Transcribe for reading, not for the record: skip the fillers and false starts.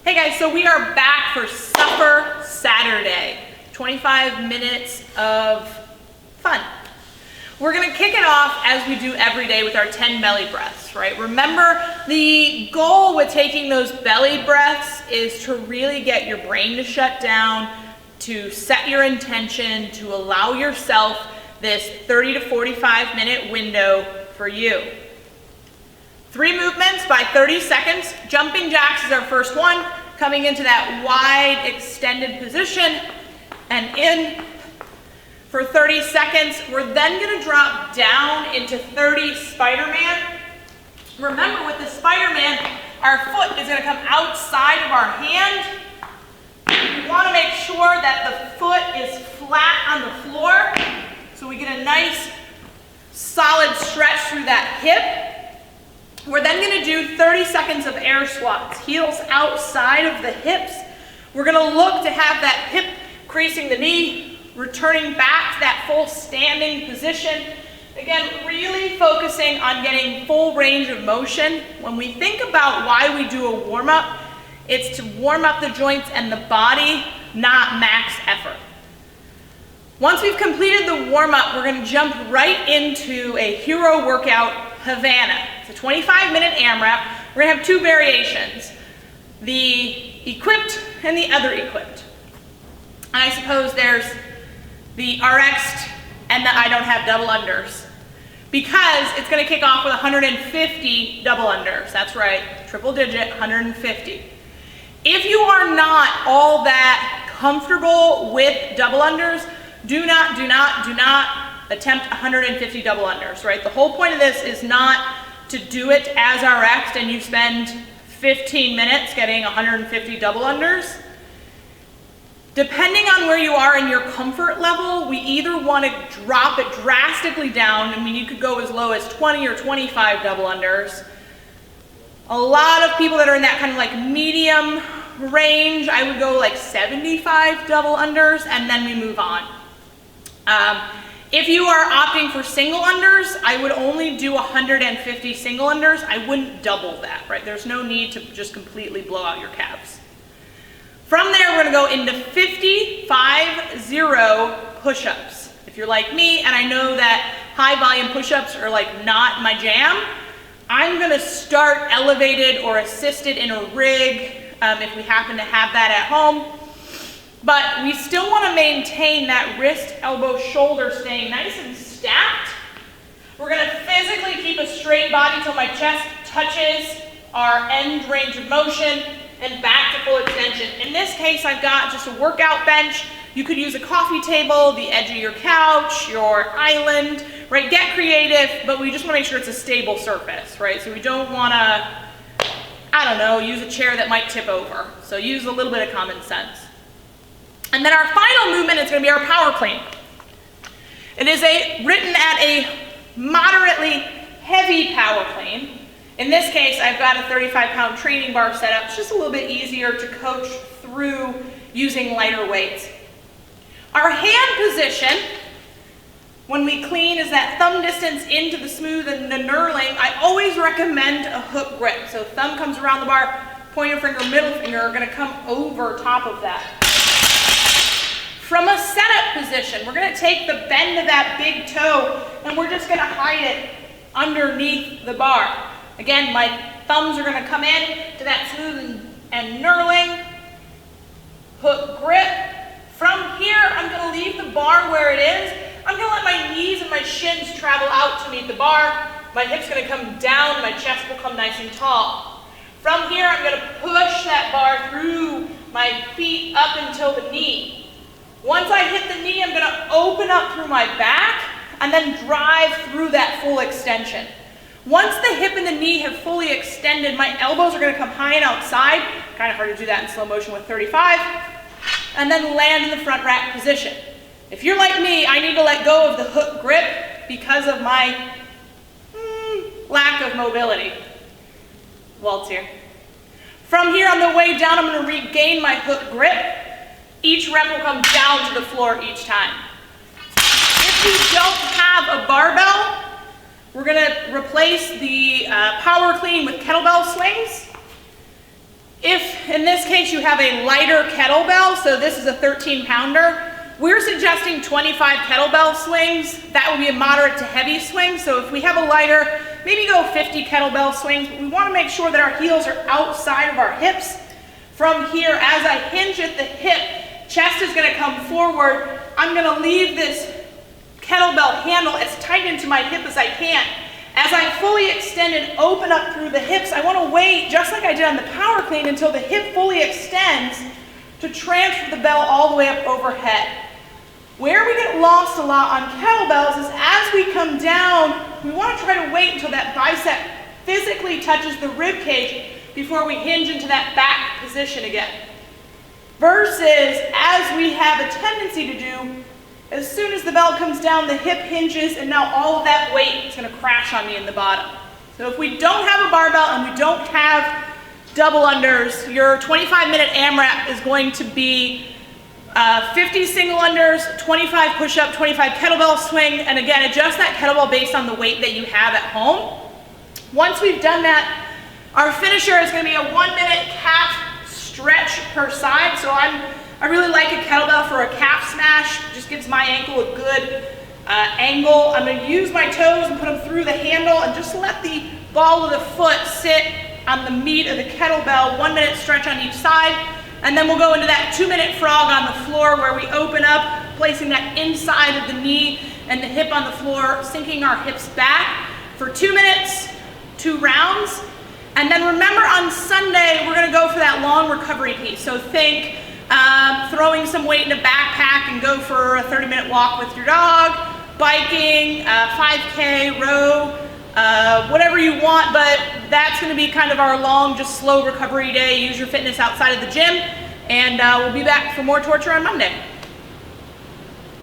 Hey guys, so we are back for Supper Saturday. 25 minutes of fun. We're gonna kick it off as we do every day with our 10 belly breaths, right? Remember, the goal with taking those belly breaths is to really get your brain to shut down, to set your intention, to allow yourself this 30 to 45 minute window for you. 3 movements by 30 seconds. Jumping jacks is our first one. Coming into that wide extended position and in for 30 seconds. We're then going to drop down into 30 spider-man. Remember, with the spider-man, our foot is going to come outside of our hand. We want to make sure that the foot is flat on the floor so we get a nice solid stretch through that hip. We're then going to do 30 seconds of air squats, heels outside of the hips. We're going to look to have that hip creasing the knee, returning back to that full standing position. Again, really focusing on getting full range of motion. When we think about why we do a warm-up, it's to warm up the joints and the body, not max effort. Once we've completed the warm-up, we're going to jump right into a hero workout, Havana. It's a 25-minute amrap. We're going to have 2 variations, the equipped and the other equipped. And I suppose there's the RX and the I don't have double unders, because it's going to kick off with 150 double unders. That's right, triple digit, 150. If you are not all that comfortable with double unders, do not attempt 150 double unders, right? The whole point of this is not to do it as RX and you spend 15 minutes getting 150 double unders. Depending on where you are in your comfort level, we either want to drop it drastically down. I mean, you could go as low as 20 or 25 double unders. A lot of people that are in that kind of like medium range, I would go like 75 double unders and then we move on. If you are opting for single unders, I would only do 150 single unders. I wouldn't double that, right? There's no need to just completely blow out your calves. From there, we're gonna go into 50 push-ups. If you're like me, and I know that high volume push-ups are like not my jam, I'm gonna start elevated or assisted in a rig if we happen to have that at home. But we still want to maintain that wrist, elbow, shoulder staying nice and stacked. We're going to physically keep a straight body till my chest touches our end range of motion and back to full extension. In this case, I've got just a workout bench. You could use a coffee table, the edge of your couch, your island, right? Get creative, but we just want to make sure it's a stable surface, right? So we don't want to, I don't know, use a chair that might tip over. So use a little bit of common sense. And then our final movement is going to be our power clean. It is written at a moderately heavy power clean. In this case, I've got a 35-pound training bar set up. It's just a little bit easier to coach through using lighter weights. Our hand position, when we clean, is that thumb distance into the smooth and the knurling. I always recommend a hook grip. So thumb comes around the bar, pointer finger, middle finger are going to come over top of that. From a setup position, we're going to take the bend of that big toe and we're just going to hide it underneath the bar. Again, my thumbs are going to come in to that smooth and knurling. Hook grip. From here, I'm going to leave the bar where it is. I'm going to let my knees and my shins travel out to meet the bar. My hips are going to come down, my chest will come nice and tall. From here, I'm going to push that bar through my feet up until the knee. Once I hit the knee, I'm going to open up through my back and then drive through that full extension. Once the hip and the knee have fully extended, my elbows are going to come high and outside. Kind of hard to do that in slow motion with 35. And then land in the front rack position. If you're like me, I need to let go of the hook grip because of my lack of mobility. Waltz here. From here on the way down, I'm going to regain my hook grip. Each rep will come down to the floor each time. If you don't have a barbell, we're going to replace the power clean with kettlebell swings. If, in this case you have a lighter kettlebell, so this is a 13-pounder. We're suggesting 25 kettlebell swings. That would be a moderate to heavy swing. So if we have a lighter, maybe go 50 kettlebell swings. But we want to make sure that our heels are outside of our hips. From here, as I hinge at the hip, chest is going to come forward. I'm going to leave this kettlebell handle as tight into my hip as I can. As I fully extend and open up through the hips, I want to wait, just like I did on the power clean, until the hip fully extends to transfer the bell all the way up overhead. Where we get lost a lot on kettlebells is as we come down, we want to try to wait until that bicep physically touches the rib cage before we hinge into that back position again. Versus, as we have a tendency to do, as soon as the bell comes down, the hip hinges, and now all of that weight is going to crash on me in the bottom. So if we don't have a barbell and we don't have double unders, your 25-minute AMRAP is going to be 50 single unders, 25 push-up, 25 kettlebell swing, and again, adjust that kettlebell based on the weight that you have at home. Once we've done that, our finisher is going to be a 1-minute calf stretch per side. So I really like a kettlebell for a calf smash. It just gives my ankle a good angle. I'm going to use my toes and put them through the handle and just let the ball of the foot sit on the meat of the kettlebell. 1-minute stretch on each side. And then we'll go into that 2-minute frog on the floor where we open up, placing that inside of the knee and the hip on the floor, sinking our hips back for 2 minutes, 2 rounds. And then remember, on Sunday, we're going to go for that long recovery piece. So think throwing some weight in a backpack and go for a 30-minute walk with your dog, biking, 5K, row, whatever you want, but that's going to be kind of our long, just slow recovery day. Use your fitness outside of the gym, and we'll be back for more torture on Monday.